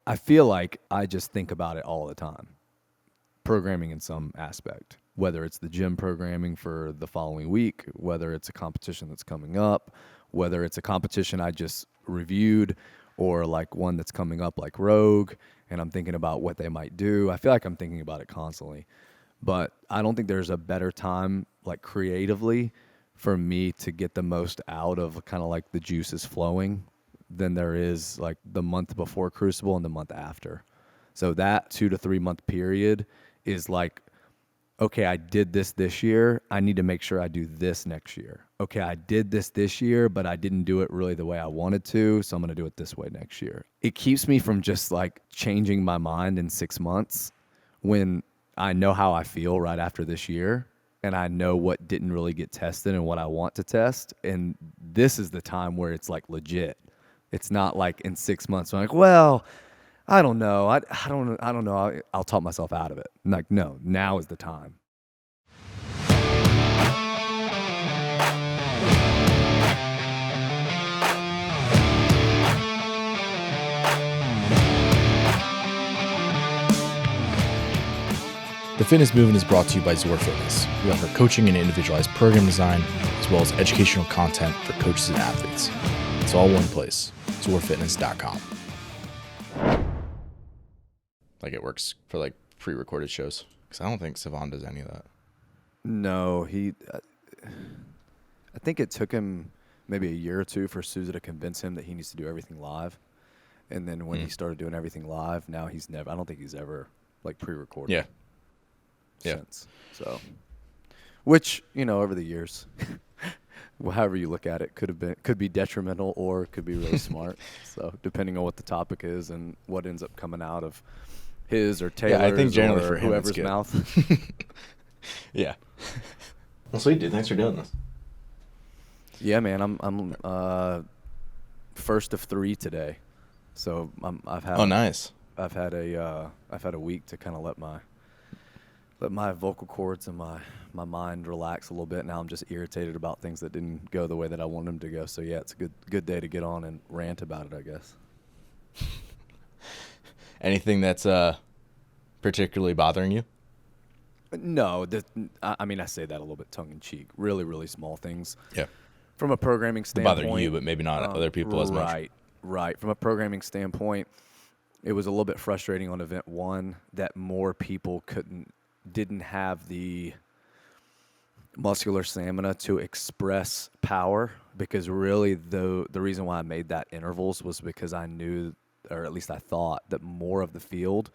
I feel like I just think about it all the time, programming in some aspect, whether it's the gym programming for the following week, whether it's a competition that's coming up, whether it's a competition I just reviewed, or like one that's coming up like Rogue, and I'm thinking about what they might do. I feel like I'm thinking about it constantly, but I don't think there's a better time, like creatively, for me to get the most out of kind of like the juices flowing than there is like the month before Crucible and the month after. So that 2 to 3 month period is like, okay, I did this year. I need to make sure I do this next year. Okay, I did this year, but I didn't do it really the way I wanted to. So I'm going to do it this way next year. It keeps me from just like changing my mind in 6 months when I know how I feel right after this year. And I know what didn't really get tested and what I want to test. And this is the time where it's like legit. It's not like in 6 months I'm like, well, I don't know. I don't know. I'll talk myself out of it. Like, no, now is the time. The Fitness Movement is brought to you by Zor Fitness. We offer coaching and individualized program design, as well as educational content for coaches and athletes. It's all one place, zorfitness.com. Like, it works for like pre-recorded shows, because I don't think Savon does any of that. No, I think it took him maybe a year or two for Souza to convince him that he needs to do everything live. And then when he started doing everything live, now I don't think he's ever like pre-recorded. Yeah. Since. So, which, over the years, however you look at it, could be detrimental or could be really smart. So depending on what the topic is and what ends up coming out of his or Taylor's, I think generally or for him whoever's mouth. Yeah. Well, sweet, dude. Thanks for doing this. Yeah, man. I'm first of 3 today, so I've had. Oh, nice. I've had a week to kind of let my vocal cords and my mind relax a little bit. Now I'm just irritated about things that didn't go the way that I wanted them to go. So yeah, it's a good day to get on and rant about it, I guess. Anything that's particularly bothering you? No, I mean, I say that a little bit tongue in cheek. Really, really small things. Yeah. From a programming standpoint, Bother you, but maybe not other people as much. Right. From a programming standpoint, it was a little bit frustrating on event 1 that more people didn't have the muscular stamina to express power, because really the reason why I made that intervals was because I knew, or at least I thought, that more of the field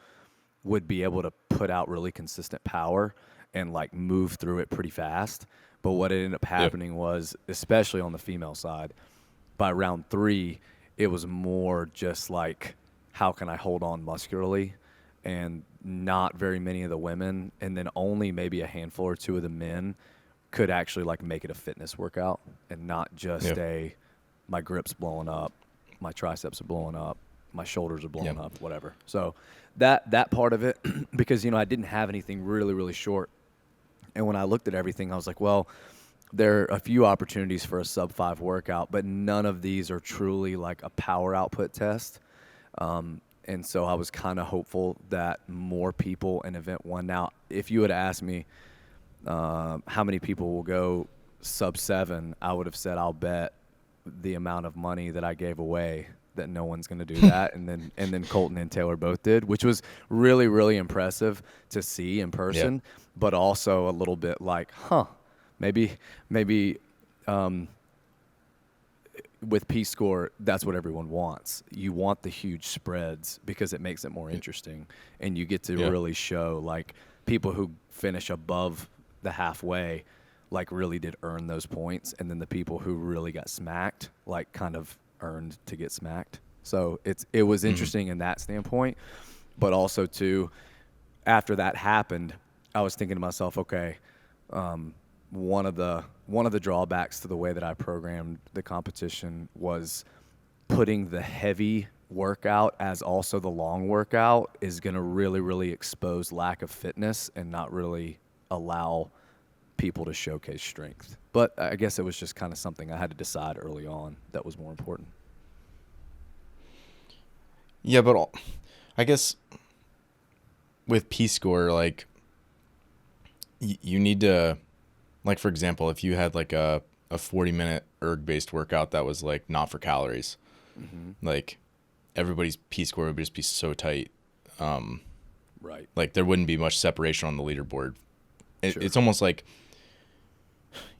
would be able to put out really consistent power and like move through it pretty fast. But what ended up happening was, especially on the female side, by round 3, it was more just like, how can I hold on muscularly? And not very many of the women, and then only maybe a handful or 2 of the men could actually like make it a fitness workout and not just my grip's blowing up, my triceps are blowing up, my shoulders are blowing up, whatever. So that part of it, because, I didn't have anything really, really short. And when I looked at everything, I was like, well, there are a few opportunities for a sub-5 workout, but none of these are truly like a power output test. And so I was kind of hopeful that more people in event 1. Now, if you had asked me how many people will go sub-7, I would have said, I'll bet the amount of money that I gave away that no one's going to do that. and then Colton and Taylor both did, which was really, really impressive to see in person, but also a little bit like, maybe with P-Score, that's what everyone wants. You want the huge spreads because it makes it more interesting, and you get to really show like people who finish above the halfway like really did earn those points, and then the people who really got smacked like kind of earned to get smacked. So it was interesting in that standpoint, but also too, after that happened, I was thinking to myself, okay, one of the drawbacks to the way that I programmed the competition was putting the heavy workout as also the long workout is going to really, really expose lack of fitness and not really allow people to showcase strength. But I guess it was just kind of something I had to decide early on that was more important. Yeah, but I guess with P-score, like you need to, like, for example, if you had like a 40-minute erg-based workout that was like not for calories, like everybody's P-score would just be so tight. Right. Like there wouldn't be much separation on the leaderboard. Sure. It's almost like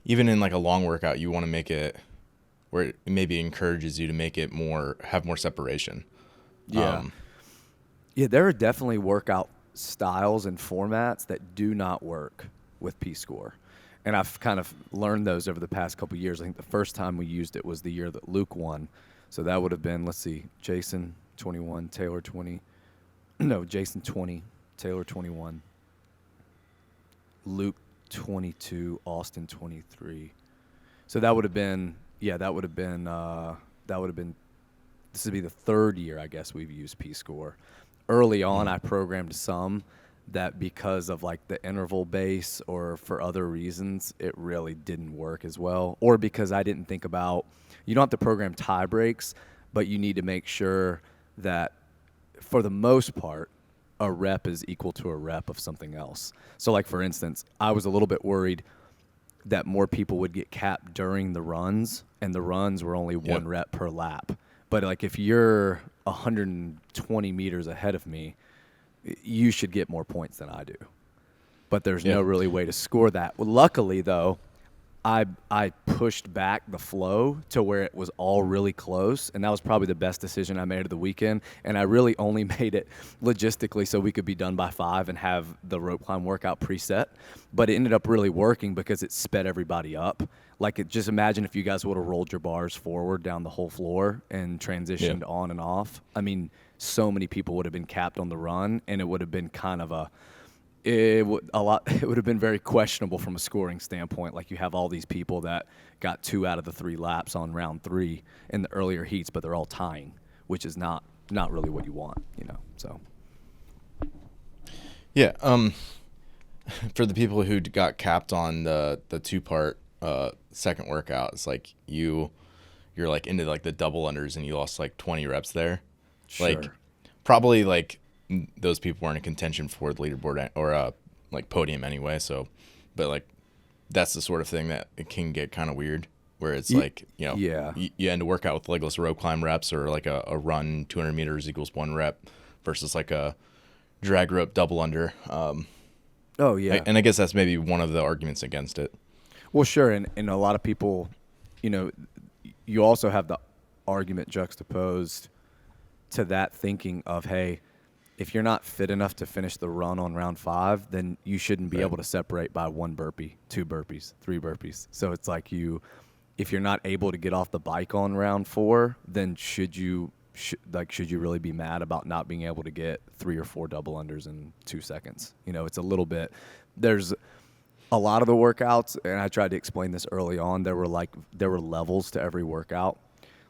even in like a long workout, you want to make it where it maybe encourages you to make it have more separation. Yeah. Yeah, there are definitely workout styles and formats that do not work with P-score. And I've kind of learned those over the past couple of years. I think the first time we used it was the year that Luke won. So that would have been, let's see, Jason 21, Taylor 20. No, Jason 20, Taylor 21, Luke 22, Austin 23. So that would have been, this would be the third year, I guess, we've used P-score. Early on, I programmed some that because of like the interval base or for other reasons, it really didn't work as well. Or because I didn't think about, you don't have to program tie breaks, but you need to make sure that for the most part, a rep is equal to a rep of something else. So like, for instance, I was a little bit worried that more people would get capped during the runs, and the runs were only one rep per lap. But like if you're 120 meters ahead of me, you should get more points than I do. But there's no really way to score that. Well, luckily, though, I pushed back the flow to where it was all really close, and that was probably the best decision I made of the weekend. And I really only made it logistically so we could be done by 5 and have the rope climb workout preset. But it ended up really working because it sped everybody up. Like, just imagine if you guys would have rolled your bars forward down the whole floor and transitioned on and off. I mean, so many people would have been capped on the run, and it would have been kind of it would have been very questionable from a scoring standpoint. Like, you have all these people that got 2 out of the 3 laps on round 3 in the earlier heats, but they're all tying, which is not really what you want, so. Yeah. For the people who got capped on the 2-part second workout, it's like you're like into like the double unders and you lost like 20 reps there. Sure. Like probably like those people weren't in contention for the leaderboard or like podium anyway. So, but like that's the sort of thing that it can get kind of weird, where it's like, you end a workout with legless rope climb reps, or like a run 200 meters equals 1 rep versus like a drag rope double under. Oh yeah. And I guess that's maybe one of the arguments against it. Well, sure. And a lot of people, you also have the argument juxtaposed to that thinking of, hey, if you're not fit enough to finish the run on round 5, then you shouldn't be able to separate by 1 burpee, 2 burpees, 3 burpees. So it's like if you're not able to get off the bike on round 4, then should you really be mad about not being able to get 3 or 4 double unders in 2 seconds? It's a little bit, there's a lot of the workouts, and I tried to explain this early on, there were levels to every workout.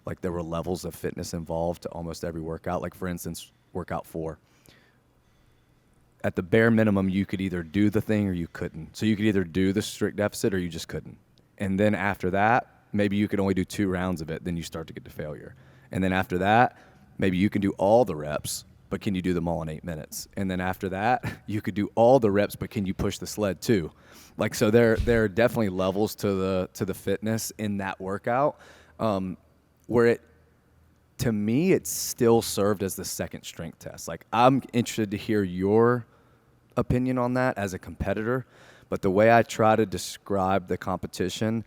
Like, there were levels of fitness involved to almost every workout. Like, for instance, workout 4. At the bare minimum, you could either do the thing or you couldn't. So you could either do the strict deficit or you just couldn't. And then after that, maybe you could only do 2 rounds of it, then you start to get to failure. And then after that, maybe you can do all the reps, but can you do them all in 8 minutes? And then after that, you could do all the reps, but can you push the sled too? Like, so there are definitely levels to the fitness in that workout, where to me, it still served as the second strength test. Like, I'm interested to hear your opinion on that as a competitor, but the way I try to describe the competition,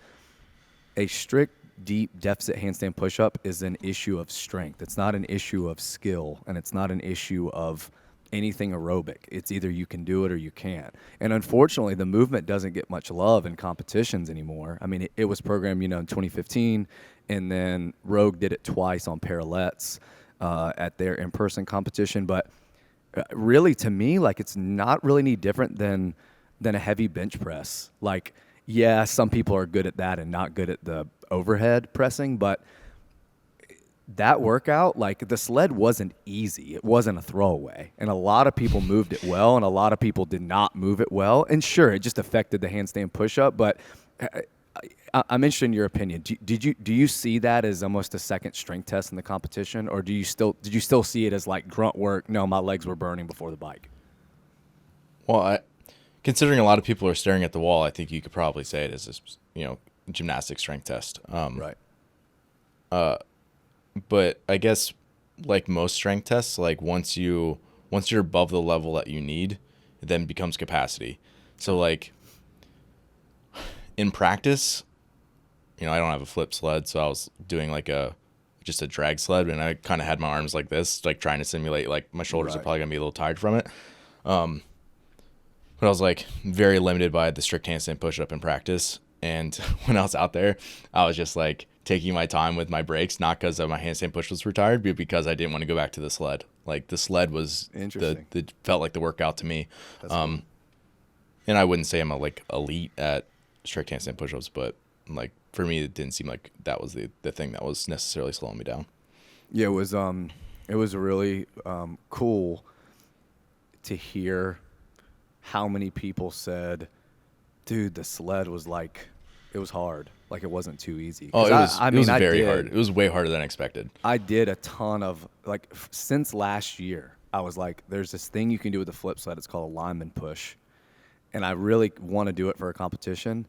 a strict deep deficit handstand push-up is an issue of strength. It's not an issue of skill, and it's not an issue of anything aerobic. It's either you can do it or you can't. And unfortunately, the movement doesn't get much love in competitions anymore. I mean, it was programmed, in 2015, and then Rogue did it twice on parallettes at their in-person competition. But really, to me, like, it's not really any different than a heavy bench press. Like, yeah, some people are good at that and not good at the overhead pressing, but that workout, like, the sled wasn't easy. It wasn't a throwaway. And a lot of people moved it well, and a lot of people did not move it well. And sure, it just affected the handstand push-up, but I'm interested in your opinion. Do you see that as almost a second strength test in the competition, or did you still see it as like grunt work? No, my legs were burning before the bike. Well, considering a lot of people are staring at the wall, I think you could probably say it as gymnastic strength test. Right. But I guess like most strength tests, like once you're above the level that you need, it then becomes capacity. So like in practice, I don't have a flip sled, so I was doing like just a drag sled, and I kind of had my arms like this, like trying to simulate like my shoulders are probably gonna be a little tired from it. But I was like very limited by the strict handstand push-up in practice. And when I was out there, I was just like taking my time with my breaks, not because my handstand push was retired, but because I didn't want to go back to the sled. Like the sled was felt like the workout to me. Cool. And I wouldn't say I'm like elite at strict handstand push-ups, but like for me, it didn't seem like that was the thing that was necessarily slowing me down. Yeah, it was really cool to hear how many people said, dude, the sled was like, it was hard. Like it wasn't too easy. Oh, it was very hard. It was way harder than expected. I did a ton of, like, since last year, I was like, there's this thing you can do with the flip sled. It's called a lineman push. And I really want to do it for a competition,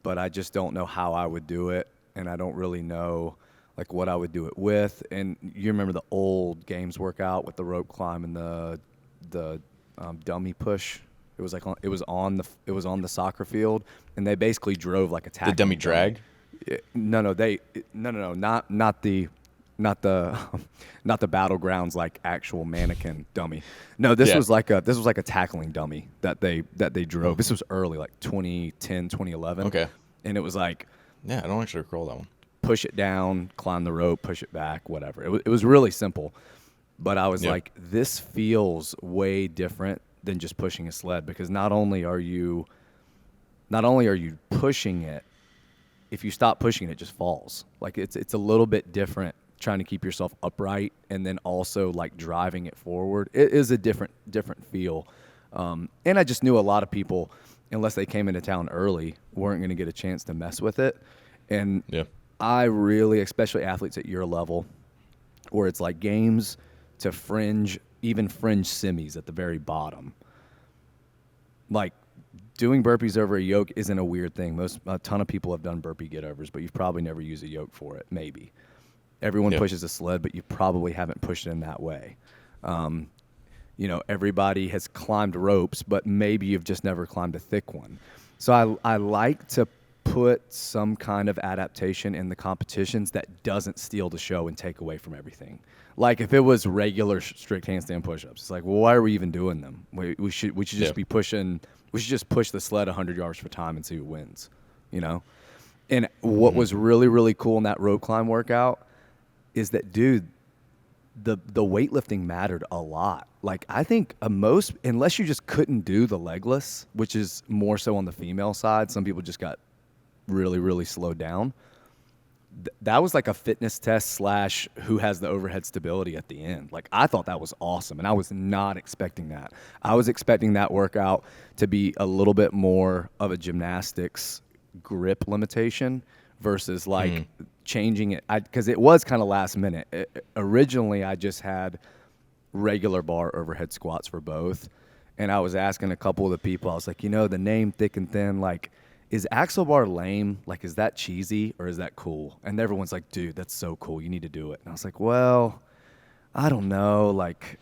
but I just don't know how I would do it. And I don't really know, like, what I would do it with. And you remember the old games workout with the rope climb and the dummy push? It was like it was on the soccer field, and they basically drove like a tackle. The dummy drag? No, not the battlegrounds like actual mannequin dummy. No, this was like a tackling dummy that they drove. Okay. This was early, like 2010, 2011. Okay. And it was like, yeah, I don't actually recall that one. Push it down, climb the rope, push it back, whatever. It was really simple, but I was like, this feels way different than just pushing a sled, because not only are you pushing it, if you stop pushing it, it just falls. Like it's a little bit different trying to keep yourself upright and then also like driving it forward. It is a different feel. And I just knew a lot of people, unless they came into town early, weren't going to get a chance to mess with it. And I really, especially athletes at your level, where it's like games to fringe, even fringe semis at the very bottom. Like doing burpees over a yoke isn't a weird thing. A ton of people have done burpee get-overs, but you've probably never used a yoke for it, maybe. Everyone pushes a sled, but you probably haven't pushed it in that way. Everybody has climbed ropes, but maybe you've just never climbed a thick one. So I like to put some kind of adaptation in the competitions that doesn't steal the show and take away from everything. Like if it was regular strict handstand push-ups, it's like, well, why are we even doing them? We should just be pushing. We should just push the sled 100 yards for time and see who wins, And what was really, really cool in that rope climb workout is that, dude, the weightlifting mattered a lot. Like I think unless you just couldn't do the legless, which is more so on the female side, some people just got really, really slowed down. That was like a fitness test / who has the overhead stability at the end. Like I thought that was awesome, and I was not expecting that. I was expecting that workout to be a little bit more of a gymnastics grip limitation versus like changing it. Because it was kind of last minute. Originally, I just had regular bar overhead squats for both, and I was asking a couple of the people. I was like, the name Thick and Thin, like, is axle bar lame? Like, is that cheesy or is that cool? And everyone's like, dude, that's so cool. You need to do it. And I was like, well, I don't know. Like,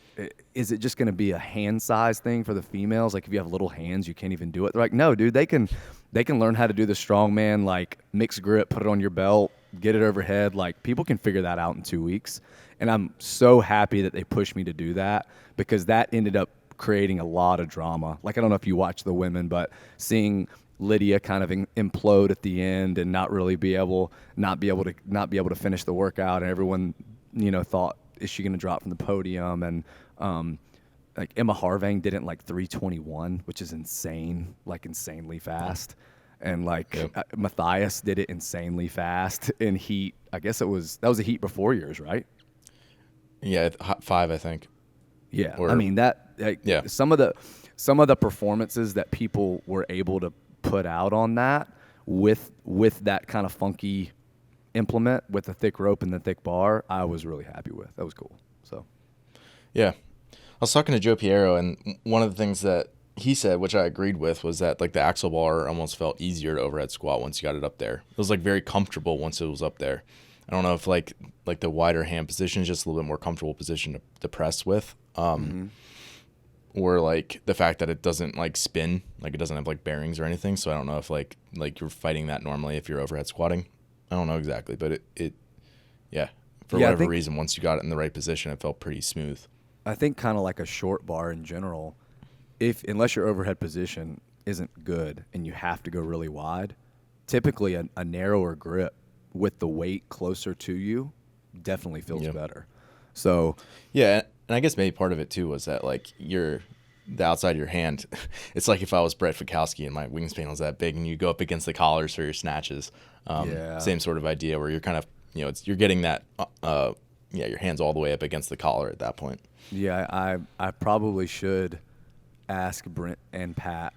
is it just going to be a hand size thing for the females? Like, if you have little hands, you can't even do it. They're like, no, dude, they can learn how to do the strongman, like mixed grip, put it on your belt, get it overhead. Like, people can figure that out in 2 weeks. And I'm so happy that they pushed me to do that, because that ended up creating a lot of drama. Like, I don't know if you watch the women, but seeing Lydia kind of implode at the end and not be able to finish the workout, and everyone thought, is she going to drop from the podium? And like Emma Harvang didn't like 3:21, which is insane, like insanely fast. And like Matthias did it insanely fast in heat. I guess that was a heat before yours, right? Yeah, 5, I think. Yeah, I mean that. Some of the performances that people were able to put out on that with that kind of funky implement with the thick rope and the thick bar, I was really happy with. That was cool. So, yeah. I was talking to Joe Piero, and one of the things that he said, which I agreed with, was that like the axle bar almost felt easier to overhead squat once you got it up there. It was like very comfortable once it was up there. I don't know if like the wider hand position is just a little bit more comfortable position to press with. Or like the fact that it doesn't like spin, like it doesn't have like bearings or anything. So I don't know if like you're fighting that normally if you're overhead squatting. I don't know exactly, but for whatever reason, once you got it in the right position, it felt pretty smooth. I think kind of like a short bar in general, unless your overhead position isn't good and you have to go really wide, typically a narrower grip with the weight closer to you definitely feels better. So yeah, and I guess maybe part of it too was that like the outside of your hand, it's like if I was Brett Fikowski and my wingspan was that big and you go up against the collars for your snatches. Same sort of idea where you're kind of, you're getting that, your hands all the way up against the collar at that point. Yeah, I probably should ask Brent and Pat,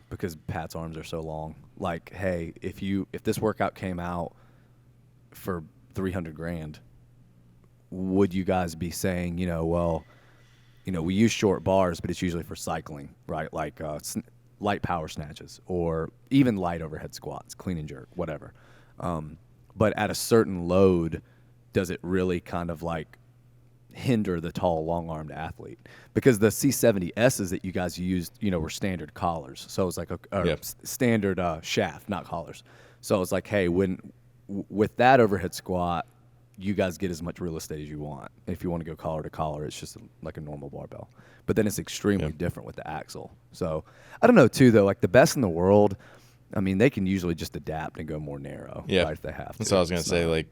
because Pat's arms are so long. Like, hey, if this workout came out for $300,000, would you guys be saying, we use short bars, but it's usually for cycling, right? Like light power snatches or even light overhead squats, clean and jerk, whatever. But at a certain load, does it really kind of like hinder the tall, long-armed athlete? Because the C70S's that you guys used, were standard collars. So it's like standard shaft, not collars. So it's like, hey, with that overhead squat, you guys get as much real estate as you want. If you want to go collar to collar, it's just like a normal barbell. But then it's extremely different with the axle. So I don't know, too, though. Like the best in the world, I mean, they can usually just adapt and go more narrow, right, if they have to. That's what I was going to say. Like,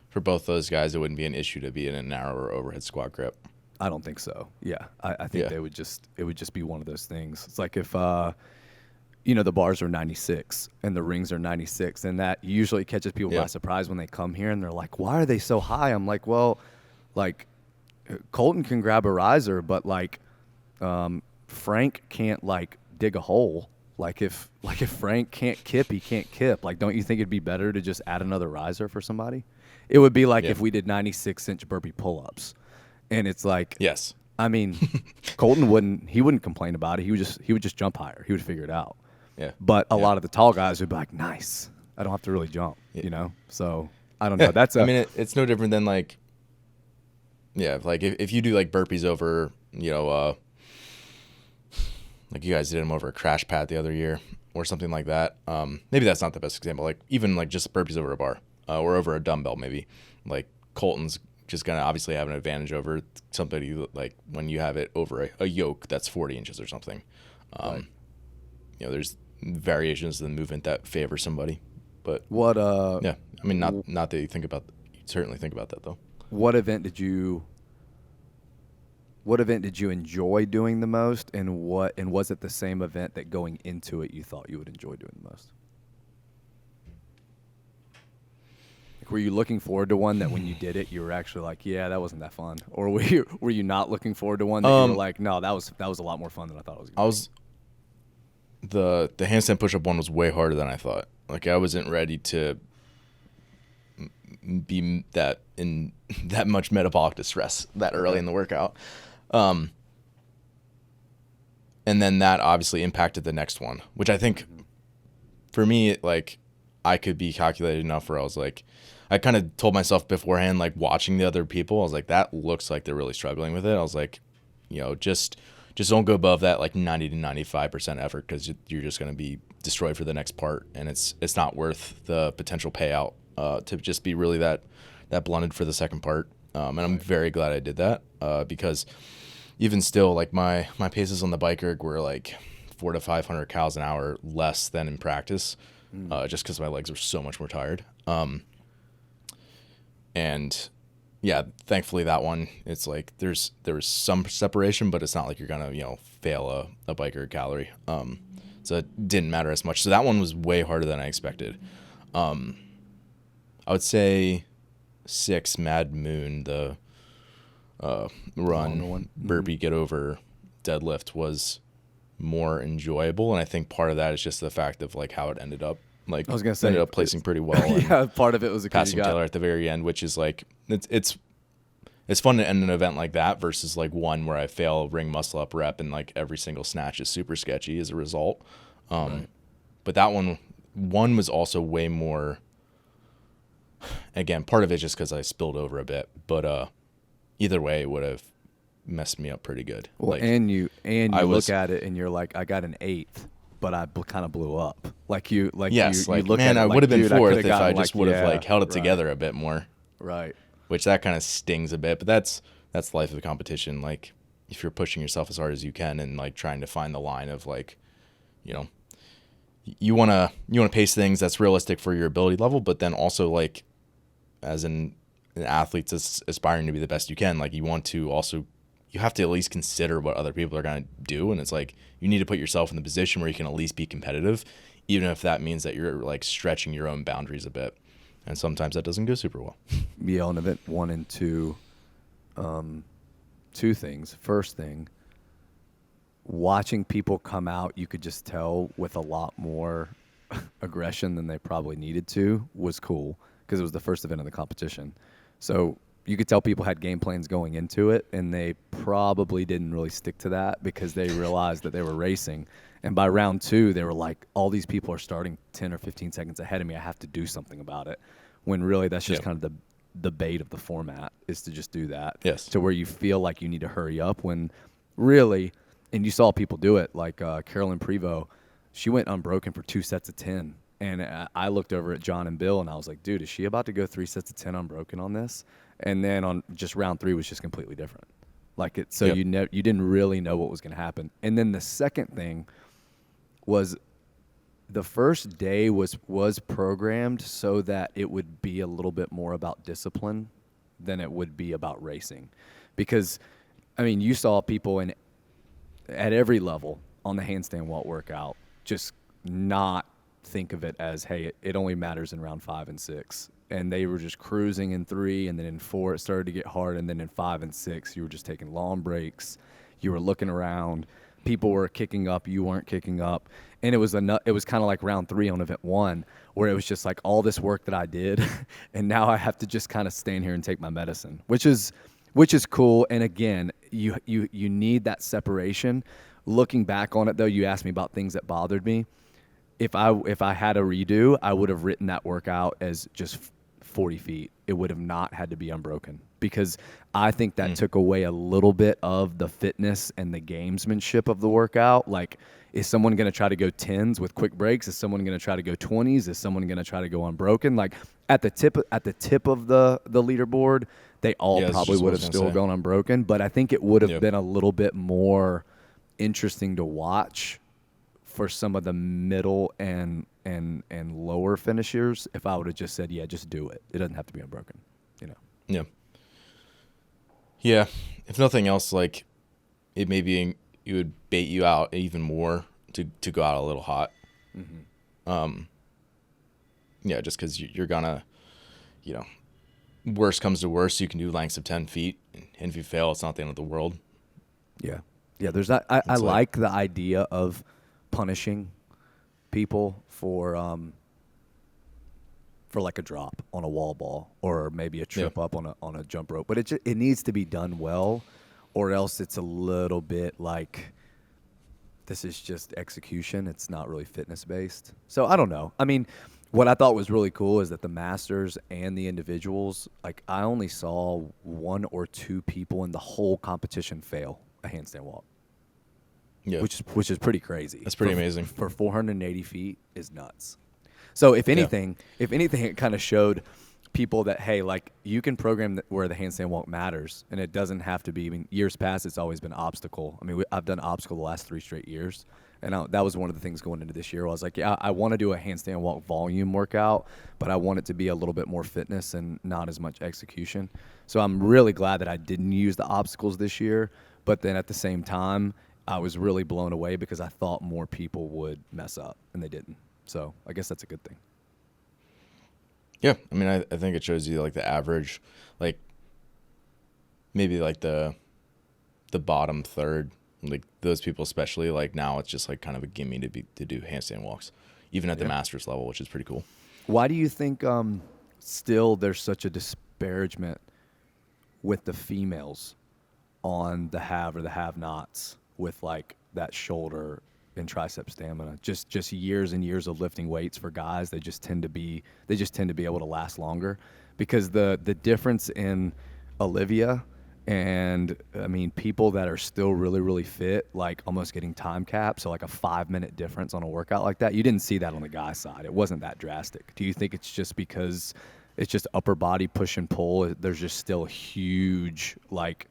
for both those guys, it wouldn't be an issue to be in a narrower overhead squat grip. I don't think so. Yeah, I think it would just be one of those things. It's like if the bars are 96 and the rings are 96, and that usually catches people by surprise when they come here and they're like, why are they so high? I'm like, well, like Colton can grab a riser, but like Frank can't like dig a hole. Like if Frank can't kip, he can't kip. Like, don't you think it'd be better to just add another riser for somebody? It would be like if we did 96-inch burpee pull-ups, and it's like, yes, I mean, Colton wouldn't complain about it. He would just jump higher. He would figure it out. Yeah. But a lot of the tall guys would be like, nice, I don't have to really jump, So I don't know. That's I mean, it's no different than like, like if you do like burpees over, like you guys did them over a crash pad the other year or something like that. Maybe that's not the best example. Like even like just burpees over a bar or over a dumbbell, maybe. Like Colton's just going to obviously have an advantage over somebody like when you have it over a yoke that's 40 inches or something. Right. There's variations in the movement that favor somebody. But what? I mean, not that you certainly think about that though. What event did you enjoy doing the most, and was it the same event that going into it you thought you would enjoy doing the most? Like, were you looking forward to one that when you did it you were actually like, yeah, that wasn't that fun, or were you not looking forward to one that you were like, no, that was a lot more fun than I thought it was gonna be? The handstand push-up one was way harder than I thought. Like I wasn't ready to be in that much metabolic distress that early in the workout. And then that obviously impacted the next one, which I think for me, like I could be calculated enough where I was like, I kind of told myself beforehand, like watching the other people, I was like, that looks like they're really struggling with it. I was like, just don't go above that like 90 to 95% effort, because you're just going to be destroyed for the next part, and it's not worth the potential payout to just be really that blunted for the second part. And I'm very glad I did that because even still, like my paces on the bike erg were like 400 to 500 calories an hour less than in practice, just because my legs were so much more tired. And yeah, thankfully that one, it's like there was some separation, but it's not like you're gonna fail a bike erg calorie. So it didn't matter as much. So that one was way harder than I expected. I would say 6 Mad Moon, the run, burpee, get over, deadlift was more enjoyable. And I think part of that is just the fact of like how it ended up. Like I was gonna say ended up placing pretty well. And yeah, part of it was passing Taylor at the very end, which is like it's fun to end an event like that versus like one where I fail ring muscle up rep and like every single snatch is super sketchy as a result. Right. But that one was also way more. Again, part of it just because I spilled over a bit, but either way, it would have messed me up pretty good. Well, like, and you look at it and you're like, I got an 8th, but I kind of blew up. Like you look man, at it I would have been dude, 4th if I like, just would have yeah, like held it right, together a bit more. Right. Which that kind of stings a bit, but that's the life of the competition. Like if you're pushing yourself as hard as you can and like trying to find the line of like, you know, you want to pace things that's realistic for your ability level, but then also like as an athlete that's aspiring to be the best you can, like you have to at least consider what other people are going to do. And it's like, you need to put yourself in the position where you can at least be competitive, even if that means that you're like stretching your own boundaries a bit. And sometimes that doesn't go super well. Yeah, on event 1 and 2, 2 things. First thing, watching people come out, you could just tell with a lot more aggression than they probably needed to was cool because it was the first event of the competition. So you could tell people had game plans going into it, and they probably didn't really stick to that because they realized that they were racing. And by round 2, they were like, all these people are starting 10 or 15 seconds ahead of me. I have to do something about it. When really that's just kind of the bait of the format is to just do that. Yes. To where you feel like you need to hurry up when really, and you saw people do it, like Carolyn Prevost, she went unbroken for 2 sets of 10. And I looked over at John and Bill, and I was like, dude, is she about to go 3 sets of 10 unbroken on this? And then on just round 3 was just completely different. Like it, so you didn't really know what was going to happen. And then the second thing was the first day was programmed so that it would be a little bit more about discipline than it would be about racing. Because, I mean, you saw people at every level on the handstand walk workout just not think of it as, hey, it only matters in round 5 and 6. And they were just cruising in 3, and then in 4 it started to get hard, and then in 5 and 6 you were just taking long breaks. You were looking around. People were kicking up. You weren't kicking up. And it was kind of like round 3 on event 1, where it was just like all this work that I did, and now I have to just kind of stand here and take my medicine, which is cool. And again, you need that separation. Looking back on it, though, you asked me about things that bothered me. If I had a redo, I would have written that workout as just 40 feet. It would have not had to be unbroken, because I think that took away a little bit of the fitness and the gamesmanship of the workout. Like, is someone going to try to go 10s with quick breaks? Is someone going to try to go 20s? Is someone going to try to go unbroken? Like at the tip of the leaderboard, they all probably would have still gone unbroken. But I think it would have been a little bit more interesting to watch for some of the middle and lower finishers if I would have just said, yeah, just do it. It doesn't have to be unbroken, you know? Yeah. Yeah. If nothing else, like it would bait you out even more to go out a little hot. Mm-hmm. Yeah, just because you're gonna, worst comes to worst, you can do lengths of 10 feet, and if you fail, it's not the end of the world. Yeah. Yeah, there's that. I like the idea of punishing people for like a drop on a wall ball or maybe a trip up on a jump rope, but it needs to be done well, or else it's a little bit like this is just execution. It's not really fitness based. So I don't know. I mean, what I thought was really cool is that the masters and the individuals, like I only saw 1 or 2 people in the whole competition fail a handstand walk. Yeah. Which is pretty crazy. That's pretty amazing. For 480 feet is nuts. So if anything, it kind of showed people that, hey, like you can program where the handstand walk matters, and it doesn't have to be. I mean, years past, it's always been obstacle. I mean, I've done obstacle the last 3 straight years, and that was one of the things going into this year. I was like, yeah, I want to do a handstand walk volume workout, but I want it to be a little bit more fitness and not as much execution. So I'm really glad that I didn't use the obstacles this year, but then at the same time, I was really blown away because I thought more people would mess up, and they didn't. So I guess that's a good thing. Yeah, I mean, I think it shows you like the average, like maybe like the bottom third like those people especially, like now it's just like kind of a gimme to do handstand walks, even at the masters level, which is pretty cool. Why do you think still there's such a disparagement with the females on the have or the have-nots with like that shoulder and tricep stamina? Just years and years of lifting weights for guys, they just tend to be able to last longer, because the difference in Olivia and I mean people that are still really really fit, like almost getting time capped, so like a 5-minute difference on a workout like that, you didn't see that on the guy side. It wasn't that drastic. Do you think it's just because it's just upper body push and pull? There's just still a huge like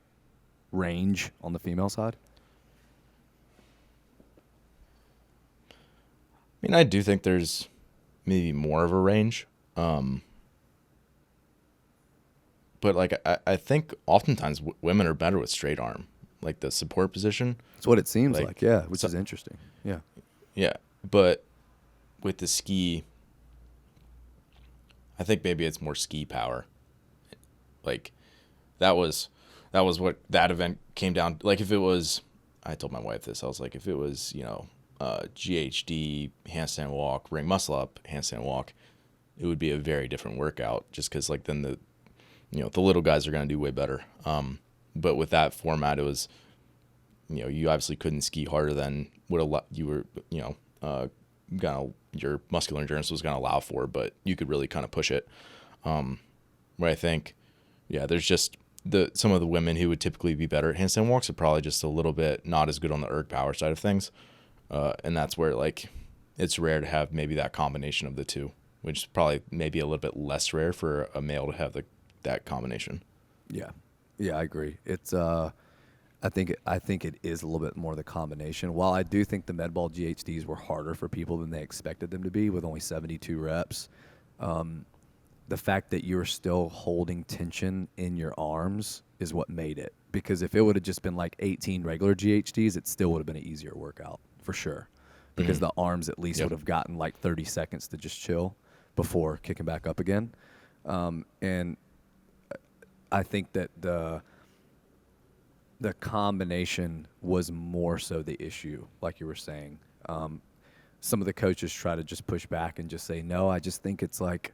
range on the female side? I mean, I do think there's maybe more of a range. But like I think oftentimes women are better with straight arm, like the support position. That's what it seems like, yeah, which is interesting. Yeah. Yeah, but with the ski, I think maybe it's more ski power. Like that was what that event came down. Like if it was, I told my wife this. I was like, if it was, GHD handstand walk, ring muscle up handstand walk, it would be a very different workout. Just because like then the little guys are gonna do way better. But with that format, it was, you obviously couldn't ski harder than what you were, your muscular endurance was gonna allow for, but you could really kind of push it. Where I think, there's just some of the women who would typically be better at handstand walks are probably just a little bit not as good on the erg power side of things. And that's where like it's rare to have maybe that combination of the two, which is probably maybe a little bit less rare for a male to have that combination. Yeah, I agree. It's I think it is a little bit more the combination. While I do think the med ball GHDs were harder for people than they expected them to be with only 72 reps, the fact that you're still holding tension in your arms is what made it. Because if it would have just been like 18 regular GHDs, it still would have been an easier workout for sure. Because the arms at least would have gotten like 30 seconds to just chill before kicking back up again. And I think that the combination was more so the issue, like you were saying. Some of the coaches try to just push back and just say, no, I just think it's like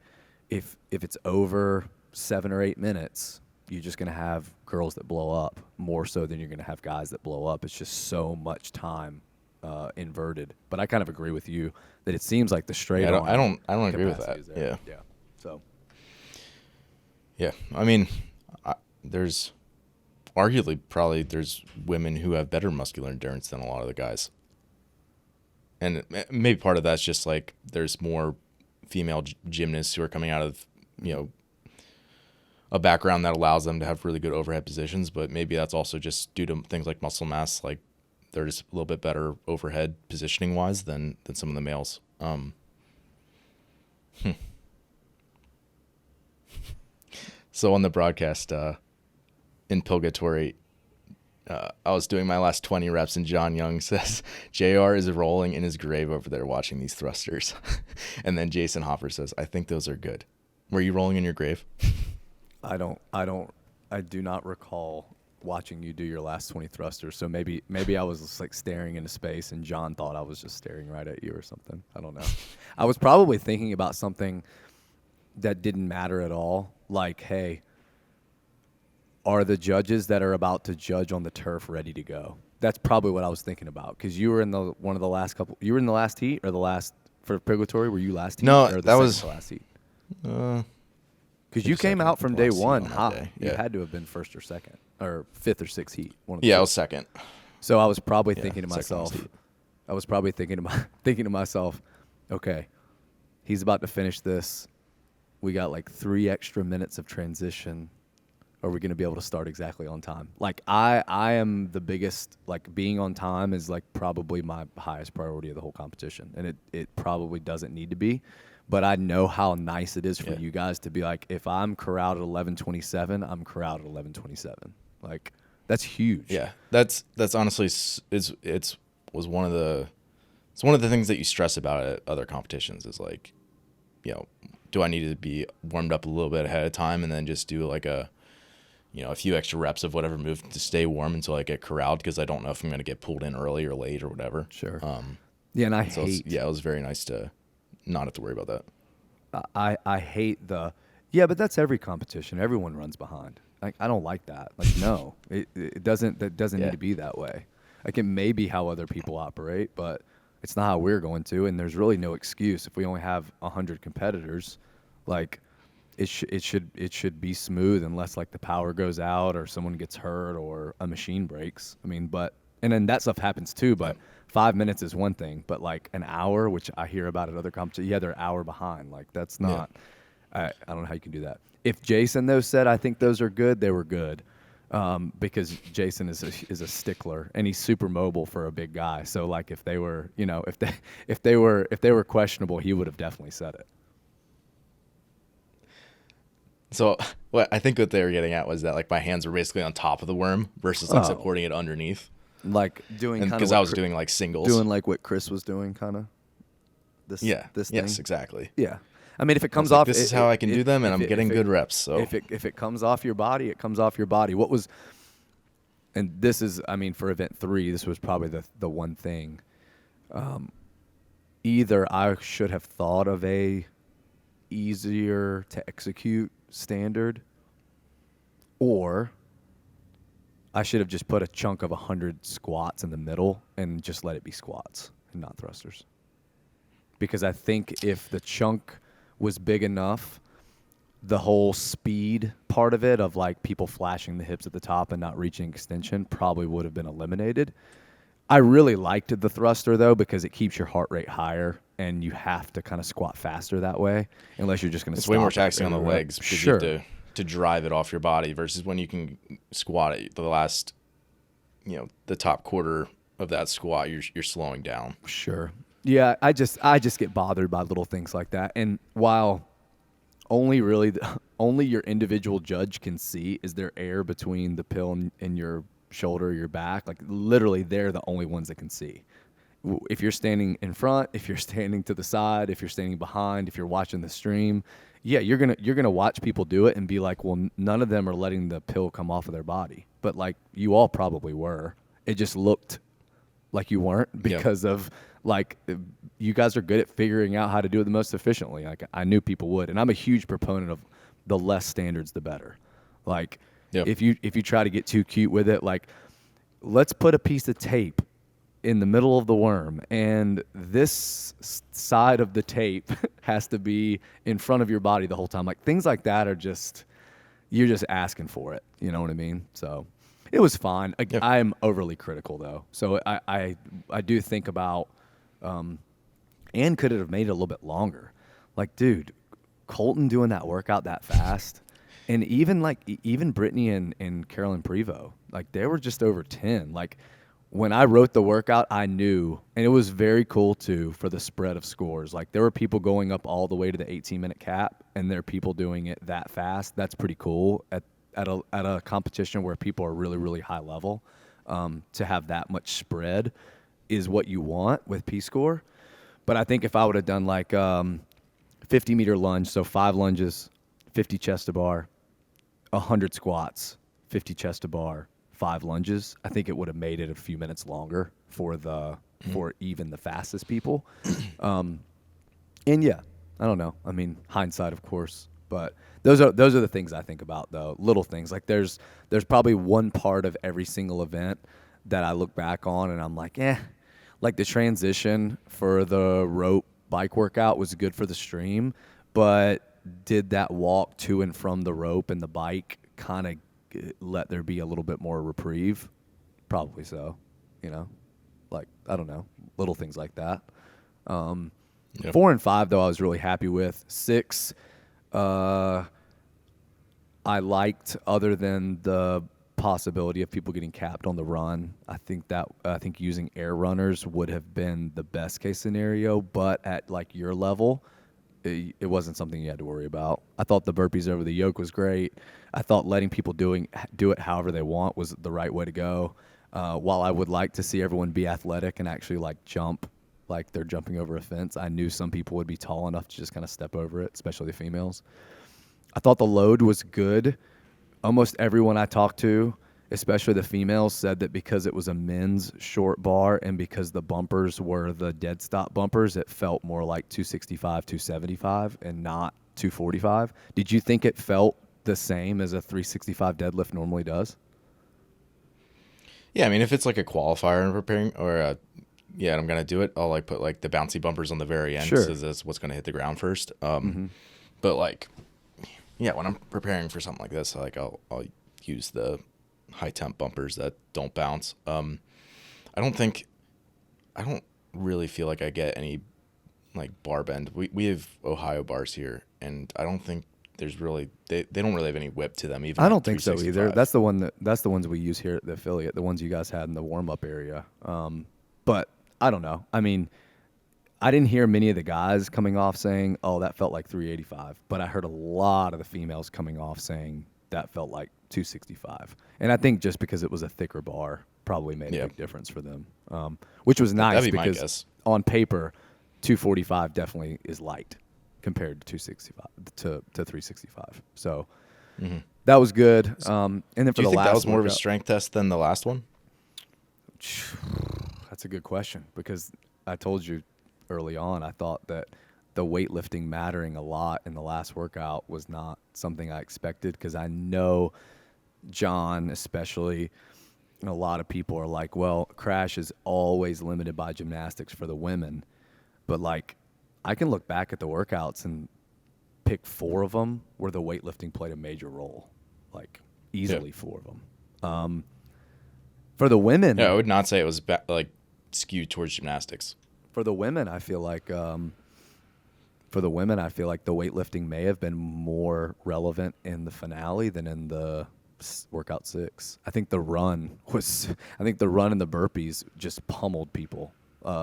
if it's over 7 or 8 minutes, you're just going to have girls that blow up more so than you're going to have guys that blow up. It's just so much time inverted. But I kind of agree with you that it seems like the straight arm. I don't agree with that. Yeah. So. Yeah. I mean, there's arguably probably there's women who have better muscular endurance than a lot of the guys. And maybe part of that's just like there's more female gymnasts who are coming out of, a background that allows them to have really good overhead positions, but maybe that's also just due to things like muscle mass. Like they're just a little bit better overhead positioning wise than some of the males. So on the broadcast, in Purgatory, I was doing my last 20 reps and John Young says, JR is rolling in his grave over there watching these thrusters. And then Jason Hopper says, I think those are good. Were you rolling in your grave? I do not recall watching you do your last 20 thrusters. So maybe I was just like staring into space and John thought I was just staring right at you or something. I don't know. I was probably thinking about something that didn't matter at all. Like, hey, are the judges that are about to judge on the turf ready to go? That's probably what I was thinking about. Because you were in one of the last couple. You were in the last heat or the last for Purgatory? Were you last heat? No, or that was the last heat. Because you came out from day one hot. Yeah. You had to have been first or second or fifth or sixth heat. I was second. So I was probably thinking to myself. Okay, he's about to finish this. We got like 3 extra minutes of transition. Are we going to be able to start exactly on time? Like I am the biggest, like being on time is like probably my highest priority of the whole competition. And it probably doesn't need to be, but I know how nice it is for you guys to be like, if I'm corralled at 11:27, I'm corralled at 11:27. Like that's huge. Yeah. That's honestly, it's one of the things that you stress about at other competitions is like, do I need to be warmed up a little bit ahead of time and then just do like a, a few extra reps of whatever move to stay warm until I get corralled, because I don't know if I'm going to get pulled in early or late or whatever. Sure. Yeah, and it was very nice to not have to worry about that. I hate but that's every competition. Everyone runs behind. I don't like that. Like, no, it doesn't need to be that way. Like, it may be how other people operate, but it's not how we're going to, and there's really no excuse. If we only have 100 competitors, like, it should be smooth, unless like the power goes out or someone gets hurt or a machine breaks. I mean, and then that stuff happens too, but 5 minutes is one thing, but like an hour, which I hear about at other competitions, they're an hour behind. Like, that's not, I don't know how you can do that. If Jason, though, said, I think those are good, they were good. Because Jason is a stickler, and he's super mobile for a big guy. So like, if they were, if they were questionable, he would have definitely said it. So I think what they were getting at was that like my hands were basically on top of the worm versus like supporting it underneath. Like doing kind of, because I was doing like singles, doing like what Chris was doing, kind of. This thing. Yes, exactly. Yeah. I mean, if it comes off, off, this is how I can do them, and I'm getting good reps. So if it comes off your body, it comes off your body. And this is, I mean, for event 3, this was probably the one thing. Either I should have thought of a easier to execute standard, or I should have just put a chunk of 100 squats in the middle and just let it be squats and not thrusters. Because I think if the chunk was big enough, the whole speed part of it, of like people flashing the hips at the top and not reaching extension, probably would have been eliminated. I really liked the thruster, though, because it keeps your heart rate higher, and you have to kind of squat faster that way, unless you're just going to. It's way more taxing on the legs, because sure, you have to drive it off your body, versus when you can squat it the last, the top quarter of that squat, you're slowing down. Sure. Yeah, I just get bothered by little things like that. And while only your individual judge can see is there air between the pill and your shoulder, your back, like literally they're the only ones that can see. If you're standing in front, if you're standing to the side, if you're standing behind, if you're watching the stream, you're gonna watch people do it and be like, well, none of them are letting the pill come off of their body. But like, you all probably were. It just looked like you weren't, because of like, you guys are good at figuring out how to do it the most efficiently. Like, I knew people would, and I'm a huge proponent of the less standards, the better. Like, if you try to get too cute with it, like, let's put a piece of tape in the middle of the worm, and this side of the tape has to be in front of your body the whole time. Like, things like that are just, you're just asking for it. You know what I mean? So it was fine. I'm overly critical, though. So I do think about, and could it have made it a little bit longer? Like, dude, Colton doing that workout that fast, and even Brittany and Carolyn Prevost, like, they were just over 10. Like, when I wrote the workout, I knew, and it was very cool too for the spread of scores. Like, there were people going up all the way to the 18-minute cap, and there are people doing it that fast. That's pretty cool at a competition where people are really, really high level. To have that much spread is what you want with P-score. But I think if I would have done like 50-meter lunge, so 5 lunges, 50 chest to bar, 100 squats, 50 chest to bar, 5 lunges, I think it would have made it a few minutes longer for even the fastest people. And yeah, I don't know. I mean, hindsight, of course, but those are the things I think about, though. Little things. Like, there's probably one part of every single event that I look back on and I'm like, like the transition for the rope bike workout was good for the stream, but did that walk to and from the rope and the bike kind of let there be a little bit more reprieve? Probably so, like, I don't know, little things like that. 4 and 5, though, I was really happy with. 6, I liked, other than the possibility of people getting capped on the run. I think using air runners would have been the best case scenario, but at like your level, it wasn't something you had to worry about. I thought the burpees over the yoke was great. I thought letting people do it however they want was the right way to go. While I would like to see everyone be athletic and actually like jump like they're jumping over a fence, I knew some people would be tall enough to just kind of step over it, especially the females. I thought the load was good almost everyone I talked to, especially the females, said that because it was a men's short bar and because the bumpers were the dead stop bumpers, it felt more like 265, 275 and not 245. Did you think it felt the same as a 365 deadlift normally does? Yeah, I mean, if it's like a qualifier and preparing, or yeah, I'm gonna do it, I'll like put like the bouncy bumpers on the very end Sure. because that's what's gonna hit the ground first. Mm-hmm. But like, yeah, when I'm preparing for something like this, like I'll use the high temp bumpers that don't bounce. I don't think, I don't really feel like I get any like bar bend. We have Ohio bars here, and I don't think there's really they don't really have any whip to them even I at don't think so either. 365. That's the ones we use here at the affiliate, the ones you guys had in the warm up area. But I don't know. I mean, I didn't hear many of the guys coming off saying, "Oh, that felt like 385," but I heard a lot of the females coming off saying that felt like 265. And I think just because it was a thicker bar probably made a big difference for them, which was nice That'd be my because guess. on paper, 245 definitely is light compared to 265 to 365. So that was good. And then for Do you the think last that was more of a workout- strength test than the last one? That's a good question because I told you early on I thought that the weightlifting mattering a lot in the last workout was not something I expected because I know John especially and a lot of people are like, well, Crash is always limited by gymnastics for the women. But like I can look back at the workouts and pick 4 of them where the weightlifting played a major role, like easily 4 of them. For the women, Yeah, I would not say it was like skewed towards gymnastics. for the women, I feel like the weightlifting may have been more relevant in the finale than in the workout 6. I think the run and the burpees just pummeled people,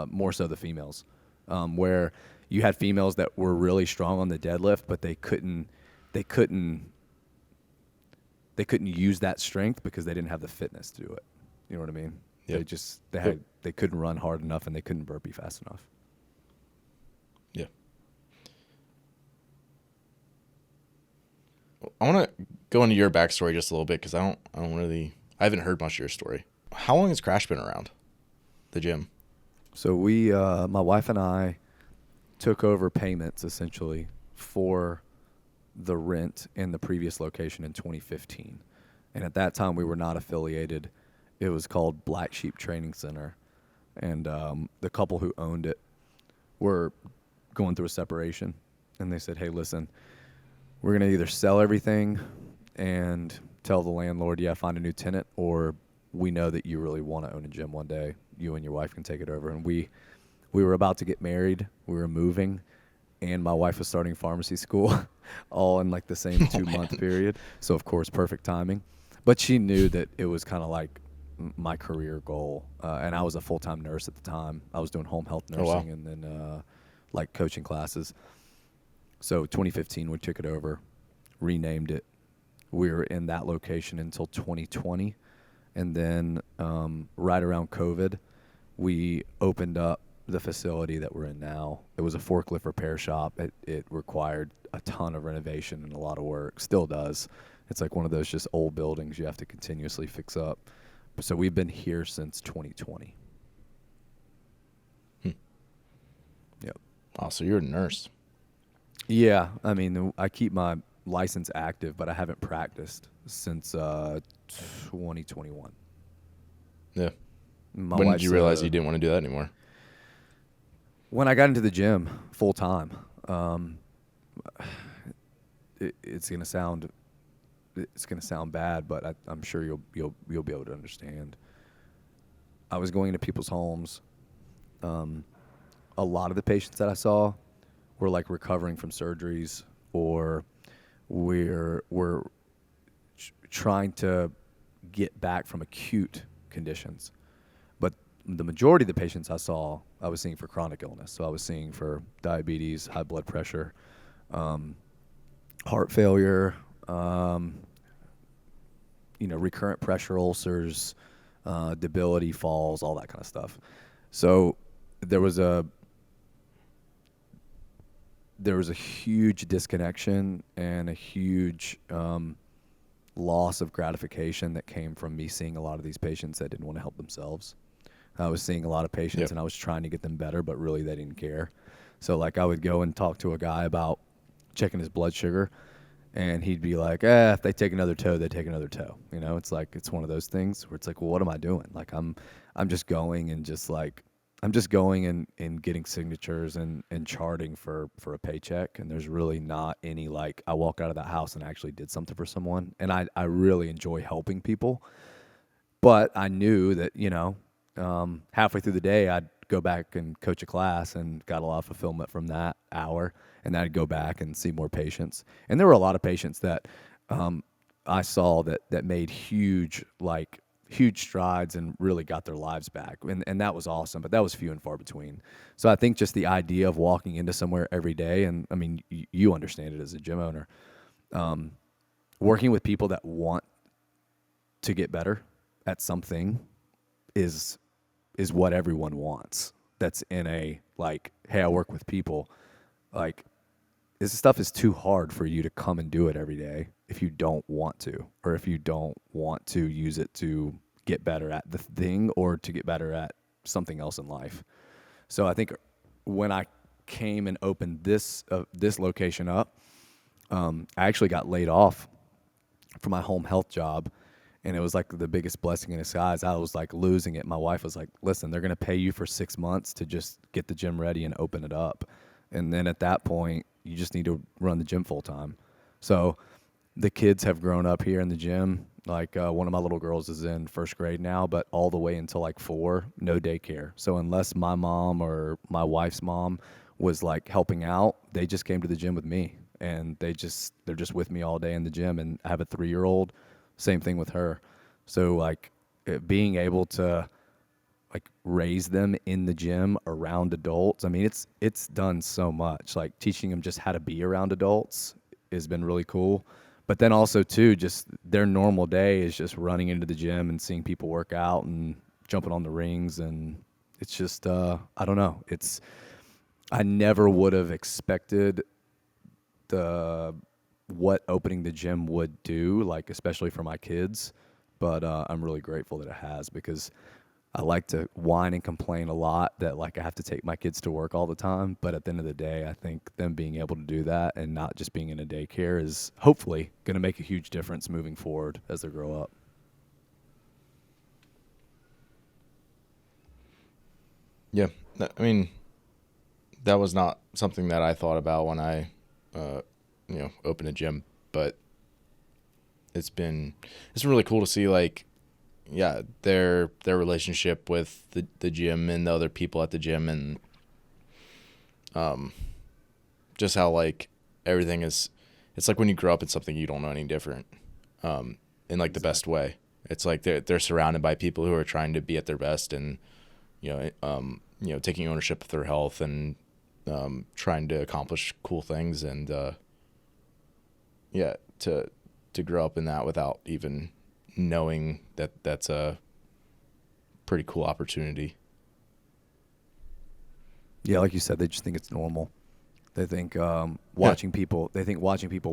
more so the females, where you had females that were really strong on the deadlift, but they couldn't use that strength because they didn't have the fitness to do it. You know what I mean? Yep. They couldn't run hard enough and they couldn't burpee fast enough. Yeah. I want to go into your backstory just a little bit because I haven't heard much of your story. How long has Crash been around? The gym? So my wife and I took over payments essentially for the rent in the previous location in 2015. And at that time we were not affiliated. It was called Black Sheep Training Center. And the couple who owned it were going through a separation. And they said, hey, listen, we're going to either sell everything and tell the landlord, yeah, find a new tenant, or we know that you really want to own a gym one day. You and your wife can take it over. And we were about to get married. We were moving. And my wife was starting pharmacy school all in like the same 2-month period. So, of course, perfect timing. But she knew that it was kind of like my career goal. And I was a full-time nurse at the time. I was doing home health nursing and then like coaching classes. So 2015, we took it over, renamed it. We were in that location until 2020. And then right around COVID, we opened up the facility that we're in now. It was a forklift repair shop. It required a ton of renovation and a lot of work. Still does. It's like one of those just old buildings you have to continuously fix up. So we've been here since 2020. Yep. Wow, so you're a nurse. Yeah, I mean, I keep my license active, but I haven't practiced since 2021. Yeah. When did you realize you didn't want to do that anymore? When I got into the gym full time, it's gonna sound bad, but I'm sure you'll be able to understand. I was going into people's homes. A lot of the patients that I saw were like recovering from surgeries, or we're trying to get back from acute conditions. But the majority of the patients I saw, I was seeing for chronic illness. So I was seeing for diabetes, high blood pressure, heart failure, recurrent pressure ulcers, debility, falls, all that kind of stuff. So there was a huge disconnection and a huge loss of gratification that came from me seeing a lot of these patients that didn't want to help themselves. I was seeing a lot of patients Yep. and I was trying to get them better, but really they didn't care. So like I would go and talk to a guy about checking his blood sugar, and he'd be like, if they take another toe, they take another toe. You know, it's like, it's one of those things where it's like, well, what am I doing? Like I'm just going and just like, I'm just going and getting signatures and charting for a paycheck. And there's really not any, like, I walk out of that house and actually did something for someone. And I really enjoy helping people. But I knew that, you know, halfway through the day, I'd go back and coach a class and got a lot of fulfillment from that hour. And then I'd go back and see more patients. And there were a lot of patients that I saw that made huge strides and really got their lives back. And that was awesome, but that was few and far between. So I think just the idea of walking into somewhere every day, and I mean, you understand it as a gym owner, working with people that want to get better at something is what everyone wants. That's in a, like, hey, I work with people. Like, this stuff is too hard for you to come and do it every day if you don't want to, or if you don't want to use it to get better at the thing or to get better at something else in life. So I think when I came and opened this location up, I actually got laid off from my home health job. And it was like the biggest blessing in disguise. I was like losing it. My wife was like, listen, they're going to pay you for 6 months to just get the gym ready and open it up. And then at that point, you just need to run the gym full time. So the kids have grown up here in the gym. Like one of my little girls is in first grade now, but all the way until like 4, no daycare. So unless my mom or my wife's mom was like helping out, they just came to the gym with me. And they're just with me all day in the gym. And I have a 3-year-old. Same thing with her. So like being able to like raise them in the gym around adults. I mean, it's done so much. Like teaching them just how to be around adults has been really cool. But then also too, just their normal day is just running into the gym and seeing people work out and jumping on the rings. And it's just, I don't know. I never would have expected what opening the gym would do, like especially for my kids, but I'm really grateful that it has, because I like to whine and complain a lot that like I have to take my kids to work all the time, but at the end of the day, I think them being able to do that and not just being in a daycare is hopefully going to make a huge difference moving forward as they grow up. Yeah, I mean, that was not something that I thought about when I opened a gym, but it's been really cool to see, like, yeah, their relationship with the gym and the other people at the gym, and just how like everything is. It's like when you grow up in something, you don't know any different, in like the best way. It's like they're surrounded by people who are trying to be at their best, and taking ownership of their health, and trying to accomplish cool things, and to grow up in that without even knowing that that's a pretty cool opportunity. Yeah, like you said, they just think it's normal. They think watching people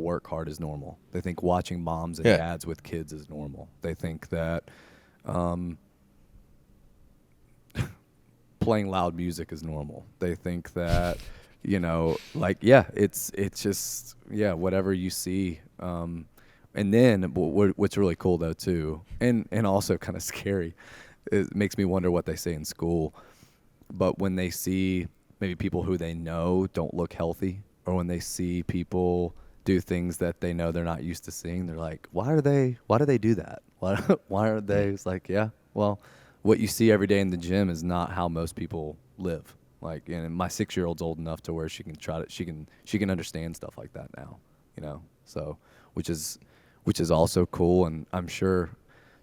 work hard is normal. They think watching moms and dads with kids is normal. They think that playing loud music is normal. They think that it's just whatever you see. And then what's really cool though too, and also kind of scary, it makes me wonder what they say in school. But when they see maybe people who they know don't look healthy, or when they see people do things that they know they're not used to seeing, they're like, why do they do that? Why are they? It's like, yeah, well, what you see every day in the gym is not how most people live. Like, and my 6-year-old's old enough to where she can understand stuff like that now, so which is also cool. And I'm sure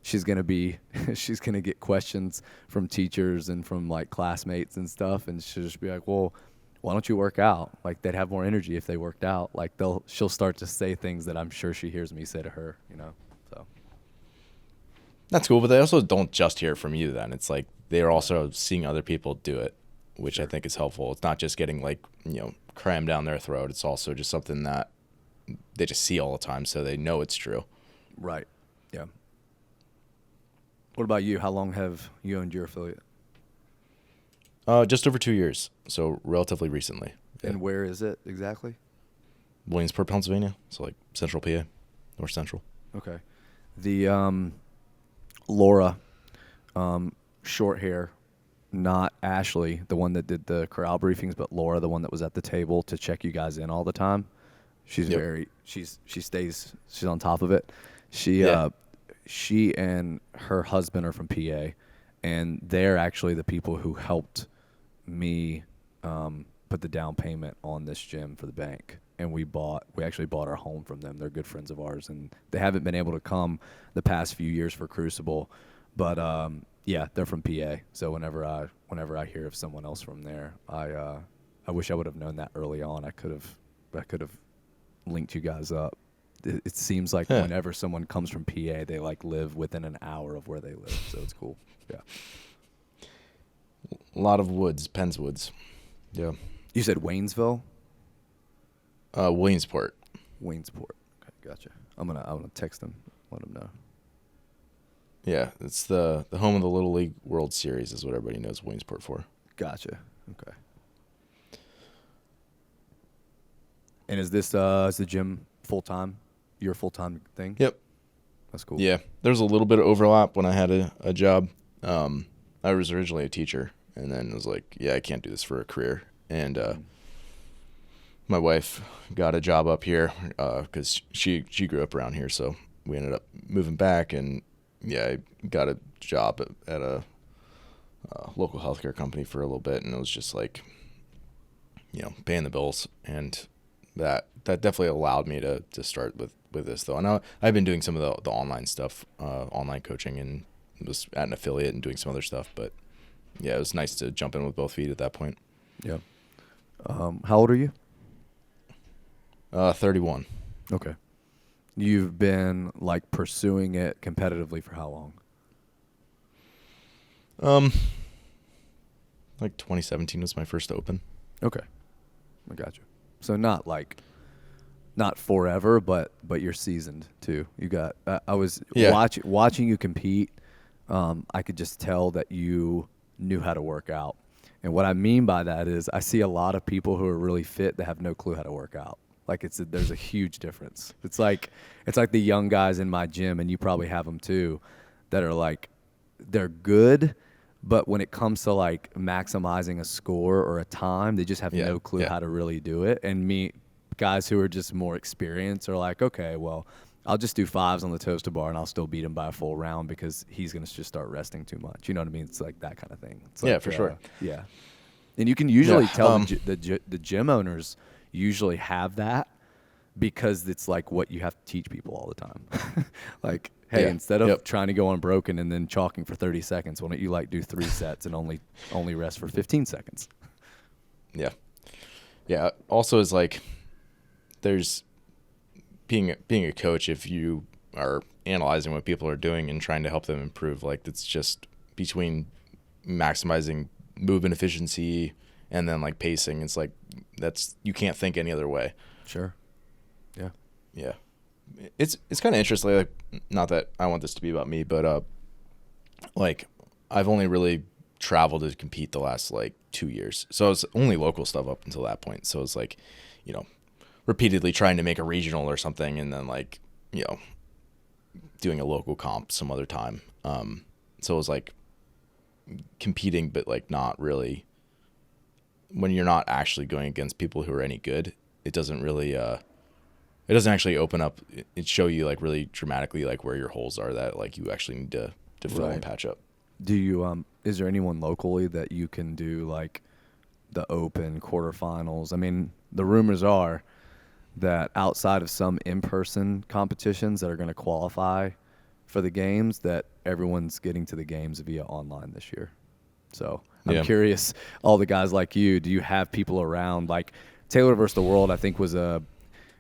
she's gonna get questions from teachers and from like classmates and stuff, and she'll just be like, well, why don't you work out? Like, they'd have more energy if they worked out. Like, she'll start to say things that I'm sure she hears me say to her, so That's cool, but they also don't just hear it from you then. It's like they're also seeing other people do it, which I think is helpful. It's not just getting like, crammed down their throat. It's also just something that they just see all the time, so they know it's true. Right. Yeah. What about you? How long have you owned your affiliate? Just over 2 years, so relatively recently. And where is it exactly? Williamsport, Pennsylvania, so like Central PA, North Central. Okay. The Laura, short hair, not Ashley, the one that did the corral briefings, but Laura, the one that was at the table to check you guys in all the time. She's she's on top of it. She and her husband are from PA, and they're actually the people who helped me put the down payment on this gym for the bank. And we actually bought our home from them. They're good friends of ours, and they haven't been able to come the past few years for Crucible, but yeah, they're from PA. So whenever I hear of someone else from there, I wish I would have known that early on. I could have linked you guys up. It seems like whenever someone comes from PA, they like live within an hour of where they live, so it's cool. Yeah. A lot of woods, Penn's Woods. Yeah. You said Waynesville? Williamsport. Waynesport. Okay, gotcha. I'm gonna text them, let them know. Yeah, it's the home of the Little League World Series is what everybody knows Williamsport for. Gotcha. Okay. And is the gym full-time? Your full-time thing? Yep. That's cool. Yeah, there's a little bit of overlap when I had a job. I was originally a teacher, and then was like, yeah, I can't do this for a career. And my wife got a job up here because she grew up around here, so we ended up moving back. And yeah, I got a job at a local healthcare company for a little bit, and it was just like, paying the bills, and that definitely allowed me to start with this though. And I've been doing some of the online stuff, online coaching, and was at an affiliate and doing some other stuff. But yeah, it was nice to jump in with both feet at that point. Yeah. How old are you? 31. Okay. You've been like pursuing it competitively for how long? Like 2017 was my first open. Okay. I got you. So not forever, but you're seasoned too. You got. I was watching you compete. I could just tell that you knew how to work out, and what I mean by that is I see a lot of people who are really fit that have no clue how to work out. Like there's a huge difference. It's like the young guys in my gym, and you probably have them too, that are like they're good, but when it comes to like maximizing a score or a time, they just have no clue how to really do it. And guys who are just more experienced are like, okay, well, I'll just do 5s on the toaster bar and I'll still beat him by a full round because he's going to just start resting too much. You know what I mean? It's like that kind of thing. It's yeah, like, for sure. Yeah. And you can usually tell the gym owners usually have that because it's like what you have to teach people all the time. Like, hey, instead of trying to go unbroken and then chalking for 30 seconds, why don't you like do 3 sets and only rest for 15 seconds? Yeah. Yeah. Also is like, there's being a coach, if you are analyzing what people are doing and trying to help them improve, like it's just between maximizing movement efficiency and then like pacing. It's like you can't think any other way. Sure. Yeah. Yeah. It's kind of interesting. Like, not that I want this to be about me, but like I've only really traveled to compete the last like 2 years. So it's only local stuff up until that point. So it's like, repeatedly trying to make a regional or something, and then like, doing a local comp some other time. So it was like competing, but like not really, when you're not actually going against people who are any good, it doesn't really, it doesn't actually open up. It show you like really dramatically like where your holes are that like you actually need to fill and patch up. Do you, is there anyone locally that you can do like the open quarterfinals? I mean, the rumors are that outside of some in-person competitions that are going to qualify for the games, that everyone's getting to the games via online this year. So I'm curious, all the guys like you, do you have people around? Like Taylor versus the World, I think was a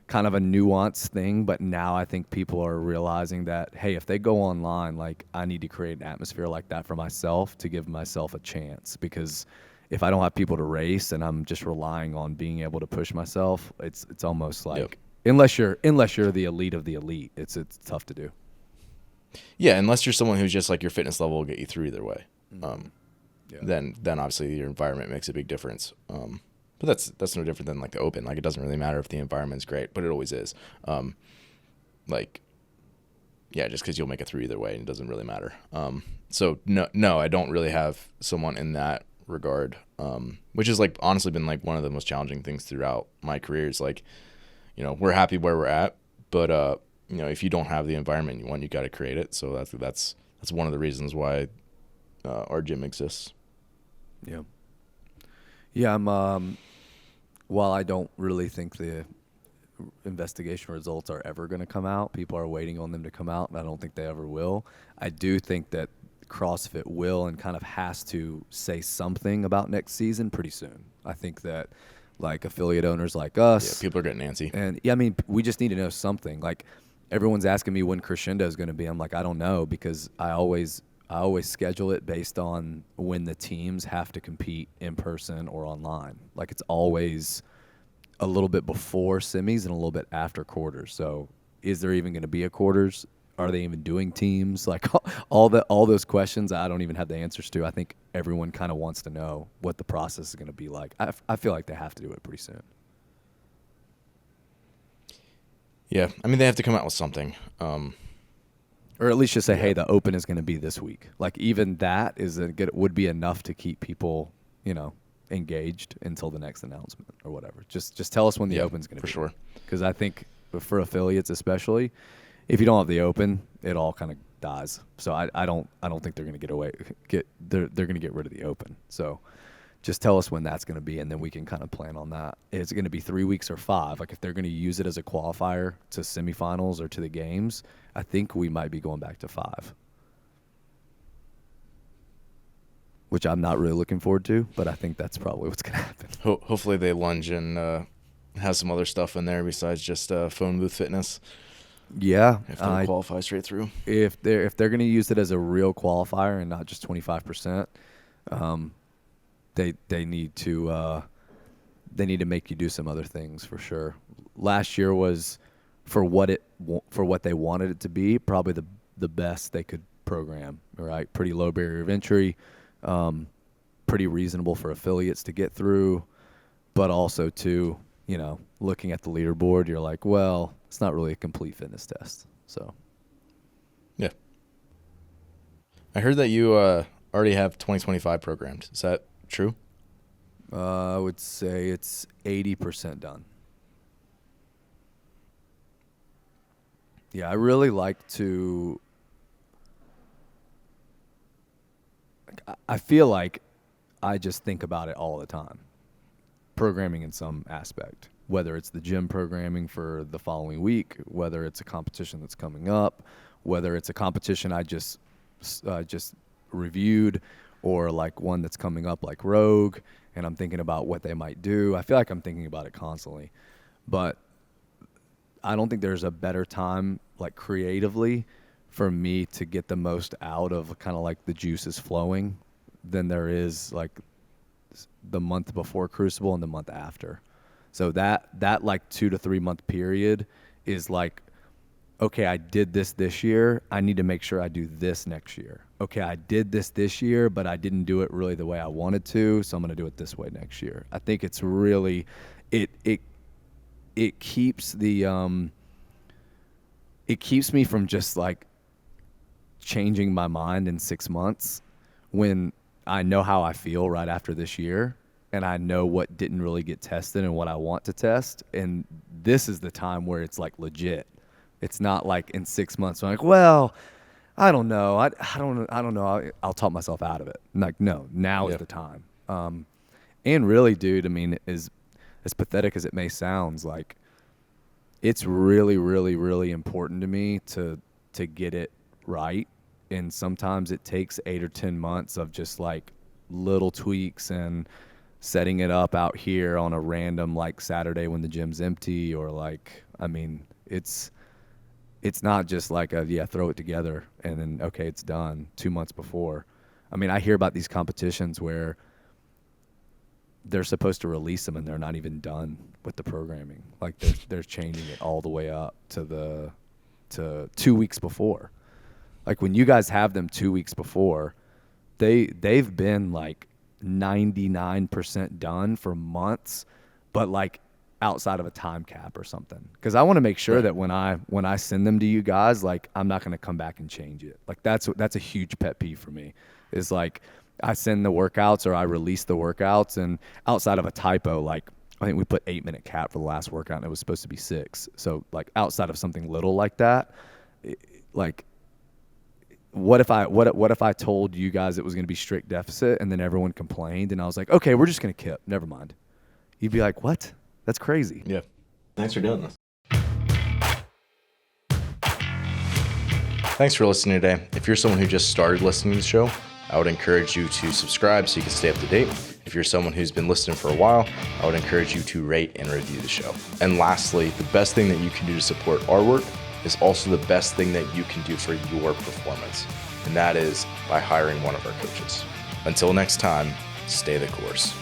kind of a nuanced thing, but now I think people are realizing that, hey, if they go online, like I need to create an atmosphere like that for myself to give myself a chance, because if I don't have people to race and I'm just relying on being able to push myself, it's almost like unless you're the elite of the elite, it's tough to do. Yeah, unless you're someone who's just like your fitness level will get you through either way. Yeah. Then obviously your environment makes a big difference. But that's no different than like the open. Like it doesn't really matter if the environment's great, but it always is. Like, yeah, just because you'll make it through either way, and it doesn't really matter. So no, I don't really have someone in that regard. Which has like honestly been like one of the most challenging things throughout my career is like, we're happy where we're at, but if you don't have the environment you want, you got to create it. So that's one of the reasons why our gym exists. Yeah. Yeah. While I don't really think the investigation results are ever going to come out, people are waiting on them to come out, and I don't think they ever will. I do think that CrossFit will and kind of has to say something about next season pretty soon. I think that like affiliate owners like us, people are getting antsy. And yeah, I mean, we just need to know something. Like everyone's asking me when Crescendo is going to be. I'm like, I don't know, because I always schedule it based on when the teams have to compete in person or online. Like it's always a little bit before semis and a little bit after quarters. So is there even going to be a quarters? Are they even doing teams? Like all those questions I don't even have the answers to. I think everyone kind of wants to know what the process is going to be like. I feel like they have to do it pretty soon. Yeah, I mean they have to come out with something. Or at least just say, hey, the open is going to be this week. Like even that would be enough to keep people, engaged until the next announcement or whatever. Just tell us when the open's going to be. For sure. Because I think for affiliates especially, if you don't have the open, it all kind of dies. So I don't think they're going to they're going to get rid of the open. So just tell us when that's going to be, and then we can kind of plan on that. Is it going to be 3 weeks or 5? Like if they're going to use it as a qualifier to semifinals or to the games, I think we might be going back to 5. Which I'm not really looking forward to, but I think that's probably what's going to happen. Hopefully they lunge and have some other stuff in there besides just phone booth fitness. Yeah, if they qualify straight through. If they're going to use it as a real qualifier and not just 25%, they need to make you do some other things for sure. Last year was for what they wanted it to be, probably the best they could program. Right, pretty low barrier of entry. Pretty reasonable for affiliates to get through, but also too, looking at the leaderboard, you're like, well, it's not really a complete fitness test. So, yeah. I heard that you already have 2025 programmed. Is that true? I would say it's 80% done. Yeah, I really like to. I feel like I just think about it all the time. Programming in some aspect, whether it's the gym programming for the following week, whether it's a competition that's coming up, whether it's a competition I just reviewed, or like one that's coming up like Rogue, and I'm thinking about what they might do. I feel like I'm thinking about it constantly, but I don't think there's a better time, like creatively, for me to get the most out of kind of like the juices flowing than there is like the month before Crucible and the month after. So that like 2 to 3 month period is like, okay, I did this year. I need to make sure I do this next year. Okay, I did this year, but I didn't do it really the way I wanted to, so I'm going to do it this way next year. I think it's really it keeps the it keeps me from just like changing my mind in 6 months when I know how I feel right after this year, and I know what didn't really get tested and what I want to test. And this is the time where it's like legit. It's not like in 6 months I'm like, well, I don't know. I don't know. I'll talk myself out of it. Like, no, now is the time. And really, dude, I mean, as pathetic as it may sound, like it's really, really, really important to me to get it right. And sometimes it takes 8 or 10 months of just like little tweaks and setting it up out here on a random like Saturday when the gym's empty, or like, I mean, it's not just like throw it together and then, okay, it's done 2 months before. I mean, I hear about these competitions where they're supposed to release them and they're not even done with the programming. Like they're changing it all the way up to 2 weeks before. Like when you guys have them 2 weeks before, they've been like 99% done for months, but like outside of a time cap or something. Because I want to make sure that when I send them to you guys, like I'm not going to come back and change it. Like that's a huge pet peeve for me. Is like I send the workouts or I release the workouts, and outside of a typo, like I think we put 8-minute cap for the last workout and it was supposed to be 6. So like outside of something little like that, like what if I told you guys it was going to be strict deficit and then everyone complained and I was like, okay, we're just going to kip. Never mind. You'd be like, what? That's crazy. Yeah. Thanks for doing this. Thanks for listening today. If you're someone who just started listening to the show, I would encourage you to subscribe so you can stay up to date. If you're someone who's been listening for a while, I would encourage you to rate and review the show. And lastly, the best thing that you can do to support our work is also the best thing that you can do for your performance. And that is by hiring one of our coaches. Until next time, stay the course.